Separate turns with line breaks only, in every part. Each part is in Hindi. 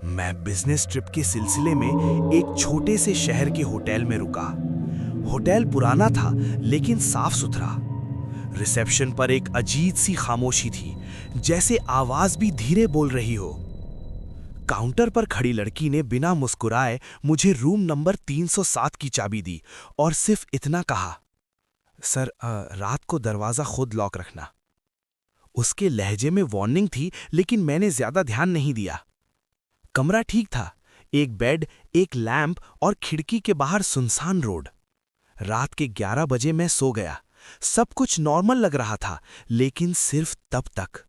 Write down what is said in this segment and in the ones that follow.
मैं बिजनेस ट्रिप के सिलसिले में एक छोटे से शहर के होटल में रुका। होटल पुराना था लेकिन साफ सुथरा। रिसेप्शन पर एक अजीब सी खामोशी थी, जैसे आवाज भी धीरे बोल रही हो। काउंटर पर खड़ी लड़की ने बिना मुस्कुराए मुझे रूम नंबर 307 की चाबी दी और सिर्फ इतना कहा, सर रात को दरवाजा खुद लॉक रखना। उसके लहजे में वार्निंग थी, लेकिन मैंने ज्यादा ध्यान नहीं दिया। कमरा ठीक था, एक बेड, एक लैंप और खिड़की के बाहर सुनसान रोड। रात के 11 बजे मैं सो गया। सब कुछ नॉर्मल लग रहा था, लेकिन सिर्फ तब तक।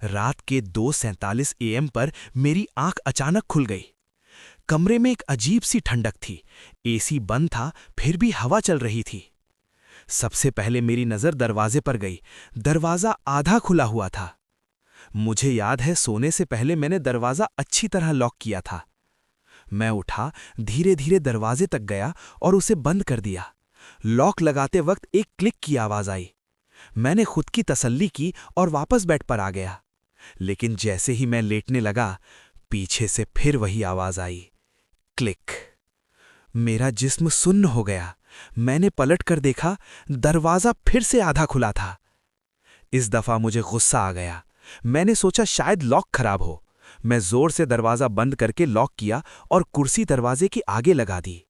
रात के 2:47 AM पर मेरी आंख अचानक खुल गई। कमरे में एक अजीब सी ठंडक थी। एसी बंद था, फिर भी हवा चल रही थी। सबसे पहले मेरी नजर दरवाजे पर गई। दरवाजा आधा खुला हुआ था। मुझे याद है, सोने से पहले मैंने दरवाजा अच्छी तरह लॉक किया था। मैं उठा, धीरे धीरे दरवाजे तक गया और उसे बंद कर दिया। लॉक लगाते वक्त एक क्लिक की आवाज आई। मैंने खुद की तसल्ली की और वापस बेड पर आ गया। लेकिन जैसे ही मैं लेटने लगा, पीछे से फिर वही आवाज आई, क्लिक। मेरा जिस्म सुन्न हो गया। मैंने पलट कर देखा, दरवाजा फिर से आधा खुला था। इस दफा मुझे गुस्सा आ गया। मैंने सोचा शायद लॉक खराब हो। मैं जोर से दरवाजा बंद करके लॉक किया और कुर्सी दरवाजे के आगे लगा दी।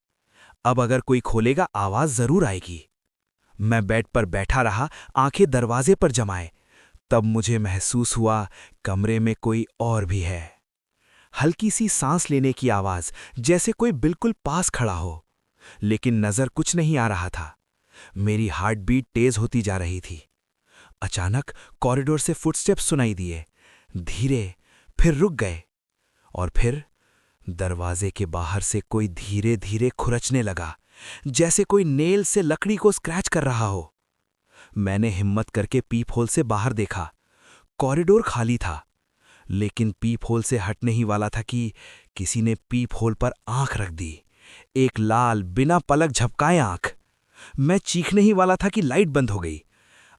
अब अगर कोई खोलेगा, आवाज जरूर आएगी। मैं बेड पर बैठा रहा, आंखें दरवाजे पर जमाए। तब मुझे महसूस हुआ कमरे में कोई और भी है। हल्की सी सांस लेने की आवाज, जैसे कोई बिल्कुल पास खड़ा हो। लेकिन नजर कुछ नहीं आ रहा था। मेरी हार्ट बीट तेज होती जा रही थी। अचानक कॉरिडोर से फुटस्टेप्स सुनाई दिए, धीरे, फिर रुक गए, और फिर दरवाजे के बाहर से कोई धीरे धीरे खुरचने लगा, जैसे कोई नेल से लकड़ी को स्क्रैच कर रहा हो। मैंने हिम्मत करके पीप होल से बाहर देखा। कॉरिडोर खाली था, लेकिन पीप होल से हटने ही वाला था कि किसी ने पीप होल पर आंख रख दी। एक लाल, बिना पलक झपकाए आंख। मैं चीखने ही वाला था कि लाइट बंद हो गई।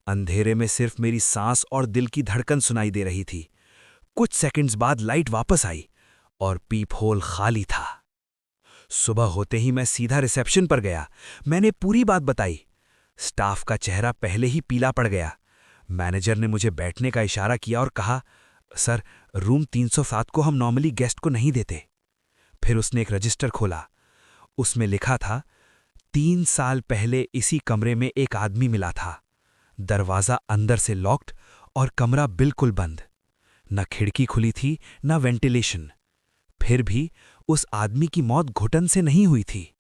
अंधेरे में सिर्फ मेरी सांस और दिल की धड़कन सुनाई दे रही थी। कुछ सेकंड्स बाद लाइट वापस आई और पीप होल खाली था। सुबह होते ही मैं सीधा रिसेप्शन पर गया। मैंने पूरी बात बताई। स्टाफ का चेहरा पहले ही पीला पड़ गया। मैनेजर ने मुझे बैठने का इशारा किया और कहा, सर, रूम 307 को हम नॉर्मली गेस्ट को नहीं देते। फिर उसने एक रजिस्टर खोला। उसमें लिखा था, 3 साल पहले इसी कमरे में एक आदमी मिला था। दरवाजा अंदर से लॉक्ड और कमरा बिल्कुल बंद। न खिड़की खुली थी, न वेंटिलेशन। फिर भी उस आदमी की मौत घुटन से नहीं हुई थी।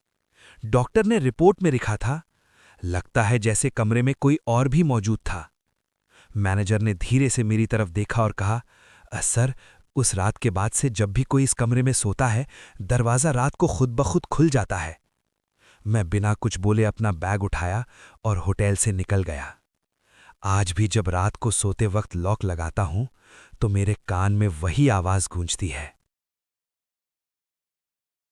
डॉक्टर ने रिपोर्ट में लिखा था, लगता है जैसे कमरे में कोई और भी मौजूद था। मैनेजर ने धीरे से मेरी तरफ देखा और कहा, सर, उस रात के बाद से जब भी कोई इस कमरे में सोता है, दरवाजा रात को खुद ब खुद खुल जाता है। मैं बिना कुछ बोले अपना बैग उठाया और होटल से निकल गया। आज भी जब रात को सोते वक्त लॉक लगाता हूं, तो मेरे कान में वही आवाज गूंजती है,